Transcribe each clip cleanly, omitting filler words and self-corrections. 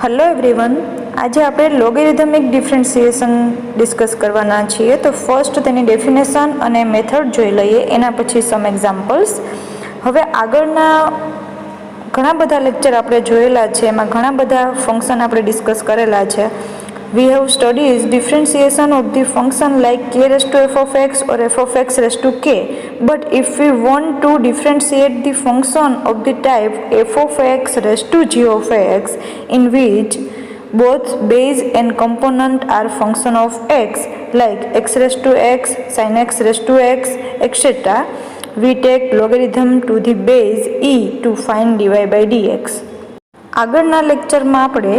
Hello everyone, आज आप लोगेरिथमिक differentiation discuss करवाना छीए। तो फर्स्ट तेनी डेफिनेशन अने मेथड जोई लईए, एना पछी सम एक्जाम्पल्स। हवे आगळना घणा बधा लेक्चर आपणे जोयेला छे, एमां घणा बधा फंक्शन आपणे डिस्कस करेला छे। We have studied differentiation of the function like k raised to f of x or f of x raised to k. But if we want to differentiate the function of the type f of x raised to g of x, in which both base and component are function of x, like x raised to x, sin x raised to x, etc., we take logarithm to the base e to find dy by dx. આગળના લેક્ચરમાં આપણે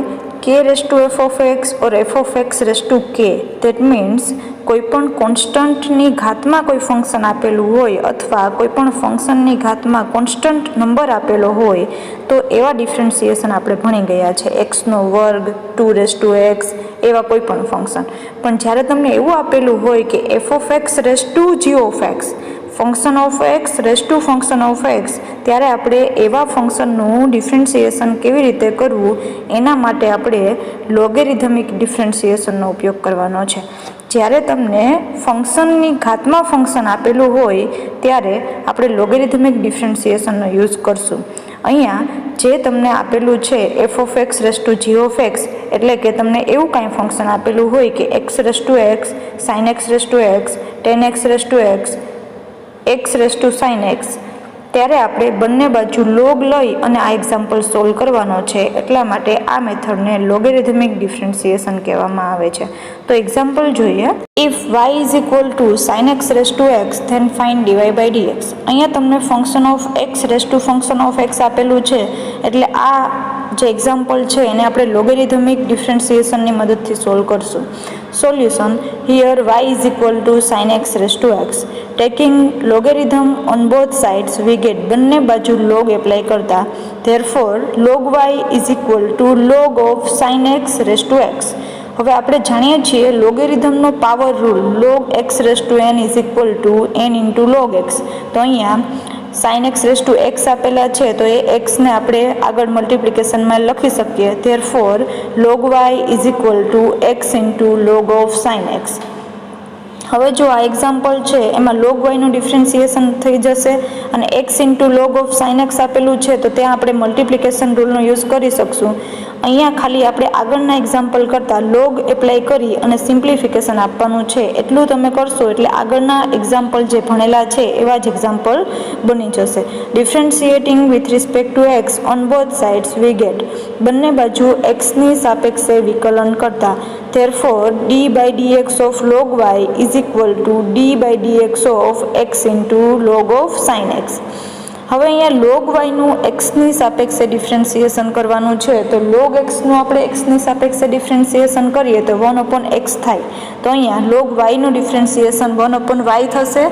k raised to f of x or f of x raised to k, that means કોઈપણ કોન્સ્ટન્ટની ઘાતમાં કોઈ function આપેલું હોય અથવા કોઈપણ ફંક્શનની ઘાતમાં કોન્સ્ટન્ટ નંબર આપેલો હોય તો એવા ડિફરન્શિએશન આપણે ભણી ગયા છે, એક્સનો વર્ગ, 2 raised to x, એવા કોઈપણ ફંક્શન. પણ જ્યારે તમને એવું આપેલું હોય કે f of x raised to g of x, function of x raise to function of x, ત્યારે આપણે એવા ફંક્શનનું ડિફરન્શિએશન કેવી રીતે કરવું એના માટે આપણે લોગેરિધમિક ડિફરન્શિએશનનો ઉપયોગ કરવાનો છે. જ્યારે તમને ફંક્શનની ઘાતમાં ફંક્શન આપેલું હોય ત્યારે આપણે લોગેરિધમિક ડિફરન્શિએશનનો યુઝ કરશું. અહીંયા જે તમને આપેલું છે f of x raise to g of x, એટલે કે તમને એવું કાંઈ ફંક્શન આપેલું હોય કે x raise to x, sine x raise to x, tan x raise to x, x raise to sine x, ત્યારે આપણે બંને બાજુ લોગ લઈ અને આ એક્ઝામ્પલ સોલ્વ કરવાનો છે. એટલા માટે આ મેથડને લોગેરિધમિક ડિફરન્શિએશન કહેવામાં આવે છે. તો એક્ઝામ્પલ જોઈએ. If y is equal to sine x raise to x, then find dy by dx. અહીંયા તમને function of x raise to function of x આપેલું છે, એટલે આ જે એક્ઝામ્પલ છે એને આપણે લોગેરિધમિક ડિફરન્શિએશનની મદદથી સોલ્વ કરશું. Solution. Here y is equal to sine x raise to x. Taking logarithm on both sides we get, બંને બાજુ લોગ એપ્લાય કરતા, therefore log y is equal to log of sine x raise to x. હવે આપણે જાણીએ છીએ લોગેરિધમનો power rule, log x raise to n is equal to n into log x. તો અહીંયા sine x raise to x આપેલા છે, તો એ એક્સને આપણે આગળ મલ્ટિપ્લિકેશનમાં લખી શકીએ. Therefore log y is equal to x into log of sine x. હવે જો આ એક્ઝામ્પલ છે એમાં લોગ વાયનું ડિફરન્શિએશન થઈ જશે અને x into log of sine x આપેલું છે, તો ત્યાં આપણે મલ્ટિપ્લિકેશન રૂલનો યુઝ કરી શકશું. અહીંયા ખાલી આપણે આગળના એક્ઝામ્પલ કરતાં લોગ એપ્લાય કરી અને સિમ્પ્લિફિકેશન આપવાનું છે. એટલું તમે કરશો એટલે આગળના એક્ઝામ્પલ જે ભણેલા છે એવા જ એક્ઝામ્પલ બની જશે. Differentiating with respect to x on both sides we get, બંને બાજુ એક્સની સાપેક્ષે વિકલન કરતા, therefore d by dx of log y is equal to d by dx of x into log of sin x. હવે અહીંયા log y નું x ની સાપેક્ષે ડિફરન્શિએશન કરવાનું છે, તો log x નું આપણે x ની સાપેક્ષે ડિફરન્શિએશન કરીએ તો 1/x થાય. તો અહીંયા log y નું ડિફરન્શિએશન 1/y થશે.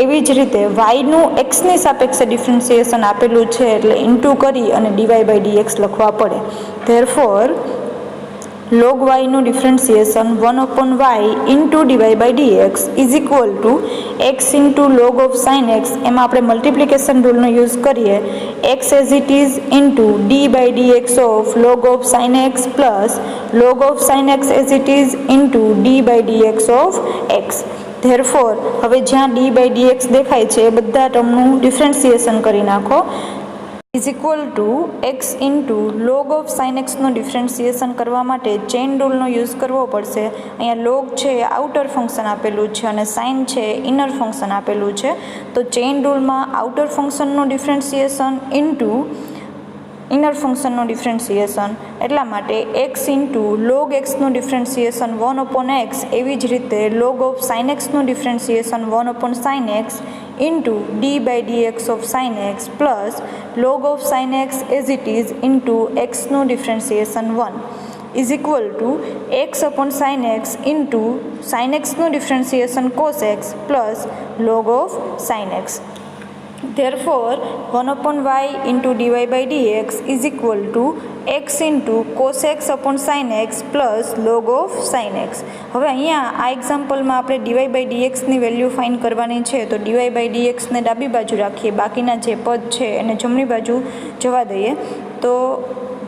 એવી જ રીતે y નું x ની સાપેક્ષે ડિફરન્શિએશન આપેલું છે એટલે ઇન્ટુ કરી અને dy by dx લખવા પડે. therefore log y નું differentiation 1/y into dy by dx is equal two x into log of sine x. એમાં આપણે મલ્ટિપ્લિકેશન રૂલનો યુઝ કરીએ, x as it is into d by dx of log of sine x plus log of sine x as it is into d by dx of x. Therefore હવે જ્યાં d by dx દેખાય છે એ બધા ટર્મનું differentiation કરી નાખો. Is equal to x into log of sine એક્સનું differentiation કરવા માટે ચેઇન રૂલનો યુઝ કરવો પડશે. અહીંયા લોગ છે એ આઉટર ફંક્શન આપેલું છે અને સાઇન છે ઇનર ફંક્શન આપેલું છે. તો ચેઇન રૂલમાં આઉટર ફંક્શનનું ડિફરન્શિએશન ઇન્ટુ ઇનર ફંક્શનનું ડિફરન્શિએશન, એટલા માટે એક્સ ઇન્ટુ લોગ એક્સનું ડિફરન્શિએશન 1/x, એવી જ રીતે લોગ ઓફ સાઇન એક્સનું differentiation 1/sin x into d by dx of sine x plus log of sine x as it is into એક્સનું differentiation 1 is equal to x/sin x into sine એક્સનું differentiation cos x plus log of sine x. therefore 1/y into dy by dx is equal to x into cos x upon sin x plus log of sin x. હવે અહીંયા આ એક્ઝામ્પલમાં આપણે dy by dx ની value find કરવાની છે, તો dy by dx ને ડાબી બાજુ રાખીએ, બાકીના જે પદ છે એને જમણી બાજુ જવા દઈએ. તો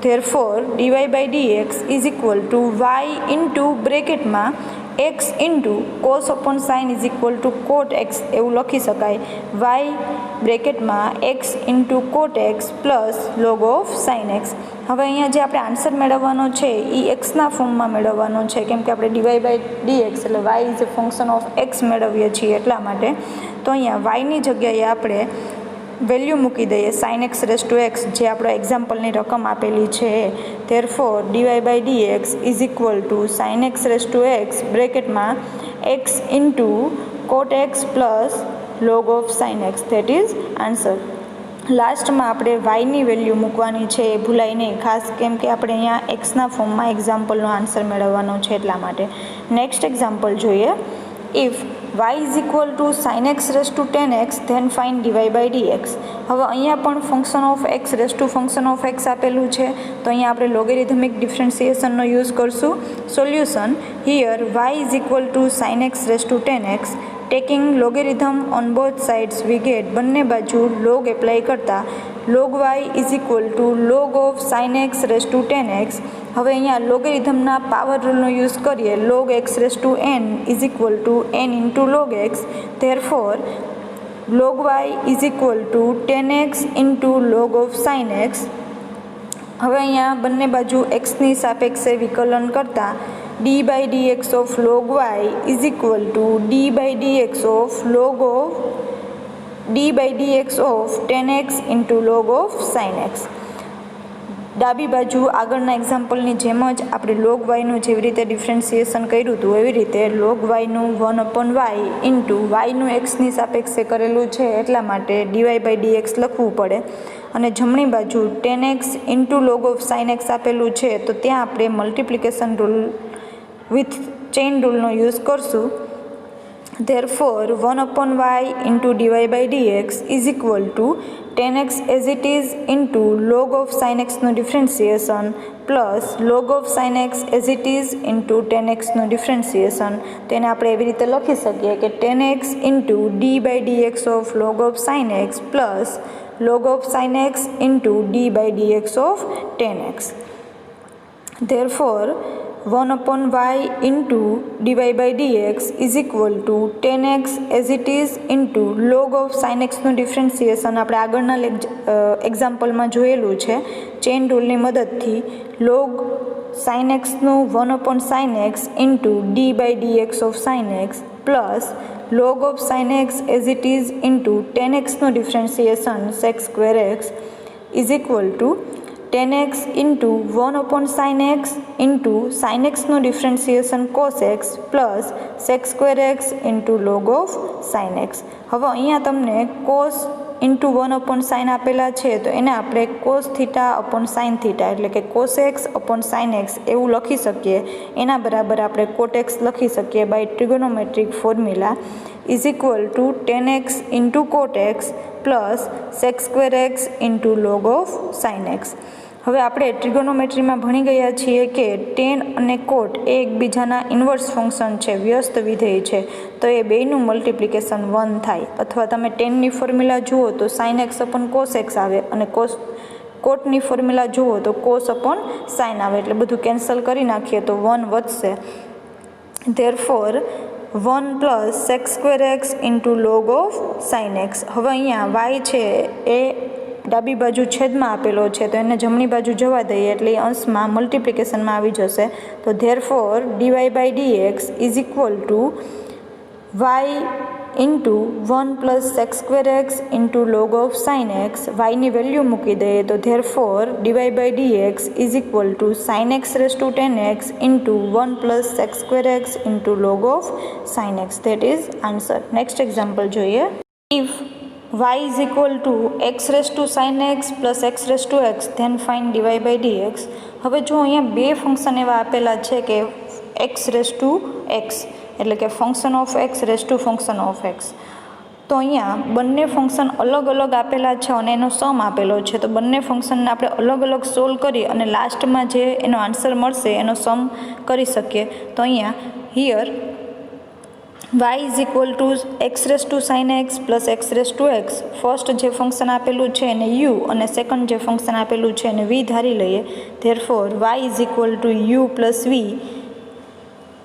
therefore d y by d x is equal to y into બ્રેકેટમાં x into cos upon sine is equal to cot x એવું લખી શકાય. વાય બ્રેકેટમાં x into cot x plus log of sine x. હવે અહીંયા જે આપણે આન્સર મેળવવાનો છે એ એક્સના ફોર્મમાં મેળવવાનો છે, કેમ કે આપણે ડીવાય બાય ડીએક્સ એટલે y is a function of x મેળવીએ છીએ એટલા માટે. તો અહીંયા વાયની જગ્યાએ આપણે વેલ્યુ મૂકી દઈએ sine x raise to x, જે આપણો એક્ઝામ્પલની રકમ આપેલી છે. Therefore d y by d x is equal to sine x raise to x બ્રેકેટમાં x into cot x plus log of sine x. That is answer. લાસ્ટમાં આપણે વાયની વેલ્યુ મૂકવાની છે, એ ભૂલાય નહીં ખાસ, કેમ કે આપણે અહીંયા એક્સના ફોર્મમાં એક્ઝામ્પલનો આન્સર મેળવવાનો છે એટલા માટે. નેક્સ્ટ એક્ઝામ્પલ જોઈએ. If y is equal to sine x raise to 10x then find dy by dx. હવે અહીંયા પણ function of x raise to function of x આપેલું છે, તો અહીંયા આપણે લોગેરિધમિક ડિફરન્સિએશનનો યુઝ કરશું. Solution. Here y is equal to sine x raise to 10x. Taking logarithm on both sides we get, બંને બાજુ લોગ એપ્લાય કરતા log y is equal to log of sine x raise to 10x. હવે અહીંયા લોગેરિધમના power રૂલનો use કરીએ. Log x raise to n is equal to n into log x. Therefore log y is equal to 10x into log of sine x. હવે અહીંયા બંને બાજુ એક્સની સાપેક્ષે વિકલન કરતાં d by d x of log y is equal to d by d x of log of d by d x of 10x into log of sine x. ડાબી બાજુ આગળના એક્ઝામ્પલની જેમ જ આપણે લોગ વાયનું જેવી રીતે ડિફરન્સિએશન કર્યું હતું એવી રીતે લોગ વાયનું 1/y ઇન્ટુ વાયનું એક્સની સાપેક્ષે કરેલું છે એટલા માટે ડીવાય બાય ડીએક્સ લખવું પડે. અને જમણી બાજુ 10x into log of sine x આપેલું છે, તો ત્યાં આપણે મલ્ટિપ્લિકેશન રૂલ વિથ ચેઇન રૂલનો યુઝ કરશું. Therefore 1/y into d y by d x is equal to 10x as it is into log of sine એક્સનું differentiation plus log of sine x as it is into 10xનું differentiation. તેને આપણે એવી રીતે લખી શકીએ કે 10x into d by dx of log of sine x plus log of sine x into d by dx of 10x. Therefore 1/y into dy by dx is equal to 10x as it is into log of sine એક્સનું differentiation આપણે આગળના એક્ઝામ્પલમાં જોયેલું છે. Chain રૂલની મદદથી log sine એક્સનું 1/sin x into d by dx of sine x plus log of sine x as it is into 10xનું differentiation sec square x is equal to 10x into 1/sin x into sine એક્સનું differentiation cos x plus sec square x into log of sine x. હવે અહીંયા તમને cos into 1/sin આપેલા છે, તો એને આપણે cos theta upon sine theta એટલે કે cos x upon sine x એવું લખી શકીએ. એના બરાબર આપણે cot x લખી શકીએ by trigonometric formula is equal to 10x into cot x plus sec square x into log of sine x. હવે આપણે ટ્રિગોનોમેટ્રીમાં ભણી ગયા છીએ કે ટેન અને કોટ એ એકબીજાના ઇન્વર્સ ફંક્શન છે, વ્યસ્ત વિધેય છે, તો એ બેયનું મલ્ટિપ્લિકેશન 1 થાય. અથવા તમે ટેનની ફોર્મ્યુલા જુઓ તો sine x upon cos x આવે અને કોટની ફોર્મ્યુલા જુઓ તો કોસ અપોન સાઇન આવે, એટલે બધું કેન્સલ કરી નાખીએ તો 1 વધશે. Therefore 1 plus sec square x into log of sine x. હવે અહીંયા વાય છે એ ડાબી બાજુ છેદમાં આપેલો છે, તો એને જમણી બાજુ જવા દઈએ એટલે એ અંશમાં મલ્ટિપ્લિકેશનમાં આવી જશે. તો therefore d y by d x is equal to y into 1 plus sec square x into log of sine x. વાયની વેલ્યુ મૂકી દઈએ તો therefore d y by d x is equal to sine x raise to 10x into 1 plus sec square x into log of sine x. That is answer. Next example જોઈએ. If y is equal to x raised to sin x plus x raised to x then find dy by dx. હવે જો અહીંયા બે function એવા આપેલા છે કે x raised to x એટલે કે function of x raised to function of x, તો અહીંયા બંને ફંક્શન અલગ અલગ આપેલા છે અને એનો સમ આપેલો છે, તો બંને ફંક્શનને આપણે અલગ અલગ સોલ્વ કરી અને લાસ્ટમાં જે એનો આન્સર મળશે એનો સમ કરી શકીએ. તો અહીંયા here y is equal to x raise to sine x plus x raise to x. First જે ફંક્શન આપેલું છે એને યુ અને સેકન્ડ જે ફંક્શન આપેલું છે એને વી ધારી લઈએ. Therefore y is equal to u plus v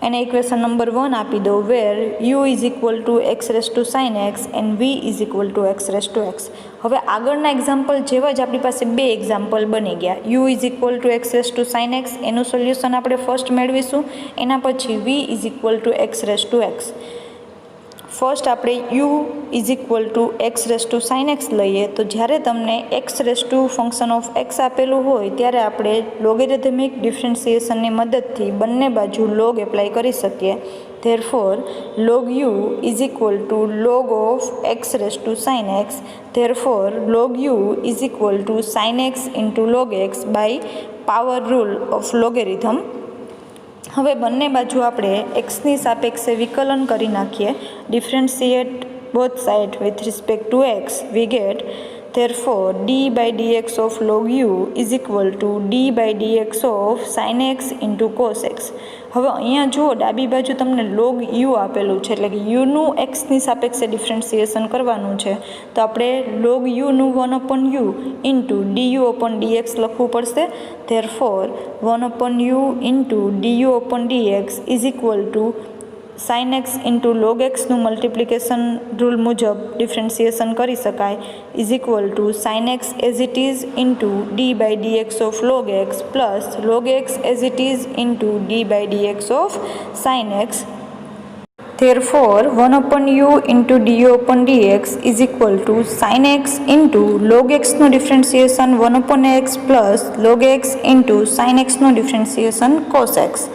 એને ઇક્વેશન નંબર 1 આપી દો, where u is equal to x raise to sine x and v is equal to x raise to x. હવે આગળના એક્ઝામ્પલ જેવા જ આપણી પાસે બે એક્ઝામ્પલ બની ગયા. u is equal to x raise to sine x એનું સોલ્યુશન આપણે ફર્સ્ટ મેળવીશું. એના પછી v is equal to x raise to x. First આપણે u is equal to x raise to sine x લઈએ તો જ્યારે તમને x raise to function of x આપેલું હોય ત્યારે આપણે લોગેરિધમિક ડિફરન્સિએશનની મદદથી બંને બાજુ લોગ એપ્લાય કરી શકીએ. Therefore log u is equal to log of x raise to sine x. Therefore log u is equal to sine x into log x by power rule of logarithm. હવે બંને બાજુ આપણે એક્સની સાપેક્ષે વિકલન કરી નાખીએ. Differentiate both side with respect to x we get therefore d by dx of log u is equal to d by dx of sine x into cos x. હવે અહીંયા જુઓ ડાબી બાજુ તમને લોગ યુ આપેલું છે એટલે કે યુનું એક્સની સાપેક્ષે ડિફરન્શિએશન કરવાનું છે તો આપણે લોગ યુનું 1/u into d u upon d x લખવું પડશે. Therefore 1/u into d u upon d x is equal to sine x into log એક્સનું મલ્ટિપ્લિકેશન રૂલ મુજબ ડિફરન્શિએશન કરી શકાય is equal to sine x as it is into d by dx of log x plus log x as it is into d by dx of sine x. Therefore 1/u into du upon dx is equal to sin x into log x નો differentiation 1/x plus log x into sin x નો differentiation cos x.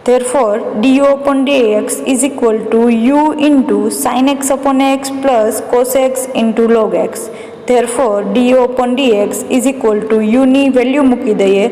Therefore du upon dx is equal to u into sin x upon x plus cos x into log x. Therefore du upon dx is equal to u ની value મૂકી દઈએ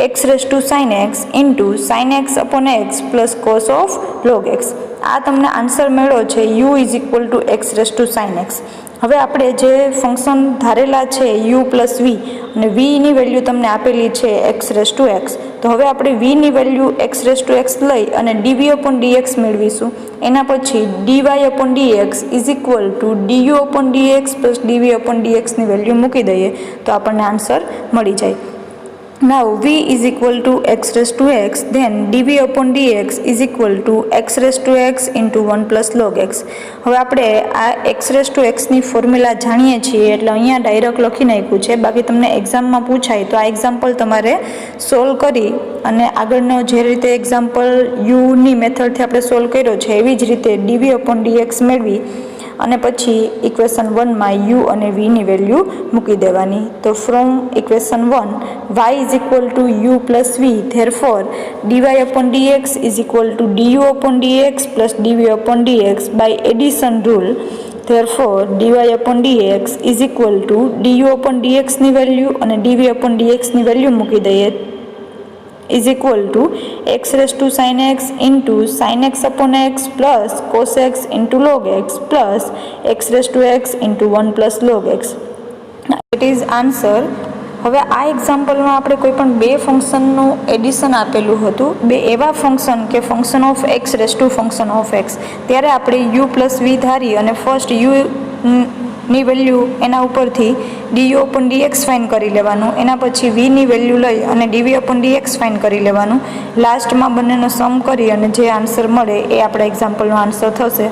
x raise to sin x into sin x upon x plus cos of log x. આ તમને answer મળ્યો છે u is equal to x raise to sine x. હવે આપણે જે ફંક્શન ધારેલા છે u પ્લસ વી અને વીની વેલ્યુ તમને આપેલી છે એક્સ રેસ ટુ એક્સ, તો હવે આપણે વીની value x raise to x લઈ અને ડીવી અપોન ડીએક્સ મેળવીશું. એના પછી d y upon d x is equal to d u upon d x plus d v upon ડીએક્સની વેલ્યુ મૂકી દઈએ તો આપણને આન્સર મળી જાય. Now v is equal to x raised to x, then dv upon dx is equal to x raised to x into 1 plus log x. હવે આપણે આ x raised to x ની ફોર્મ્યુલા જાણીએ છીએ એટલે અહીંયા ડાયરેક્ટ લખી નાખ્યું છે. બાકી તમને એક્ઝામમાં પૂછાય તો આ એક્ઝામ્પલ તમારે સોલ્વ કરી અને આગળનો જે રીતે એક્ઝામ્પલ યુની મેથડથી આપણે સોલ્વ કર્યો છે એવી જ રીતે dv upon dx મેળવી અને પછી ઇક્વેશન 1માં u અને vની વેલ્યુ મૂકી દેવાની. તો from equation 1 y is equal to u plus v, therefore d y upon d x is equal to d u upon d x plus d v upon d x by addition rule. Therefore d y upon d x is equal to d u upon ડીએક્સની value અને d v upon ડીએક્સની value મૂકી દઈએ is equal to x raised to sin x into sin x upon x plus cos x into log x plus x raised to x into 1 plus log x. It is answer. હવે આ એક્ઝામ્પલમાં આપણે કોઈ પણ બે ફંક્શનનું addition આપેલું હતું, બે એવા ફંક્શન કે function of x raise to function of x, ત્યારે આપણે યુ પ્લસ વી ધારી અને ફર્સ્ટ યુની વેલ્યુ એના ઉપરથી ડીયુ અપોન ડીએક્સ ફાઇન કરી લેવાનું, એના પછી વીની વેલ્યુ લઈ અને ડીવી અપોન ડીએક્સ ફાઇન કરી લેવાનું, લાસ્ટમાં બંનેનો સમ કરી અને જે આન્સર મળે એ આપણા એક્ઝામ્પલનો આન્સર થશે.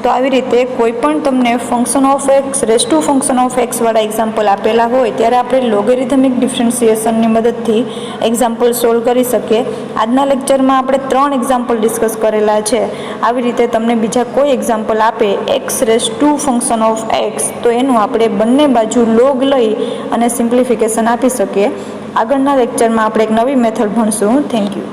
તો આવી રીતે કોઈ પણ તમને function of x raise to function of એક્સવાળા એક્ઝામ્પલ આપેલા હોય ત્યારે આપણે લોગેરિધમિક ડિફરન્સિએશનની મદદથી એક્ઝામ્પલ સોલ્વ કરી શકીએ. આજના લેક્ચરમાં આપણે 3 એક્ઝામ્પલ ડિસ્કસ કરેલા છે. આવી રીતે તમને બીજા કોઈ એક્ઝામ્પલ આપે x raise to function of x તો એનું આપણે બંને બાજુ લોગ લઈ અને સિમ્પ્લિફિકેશન આપી શકીએ. આગળના લેક્ચરમાં આપણે એક નવી મેથડ ભણશું. Thank you.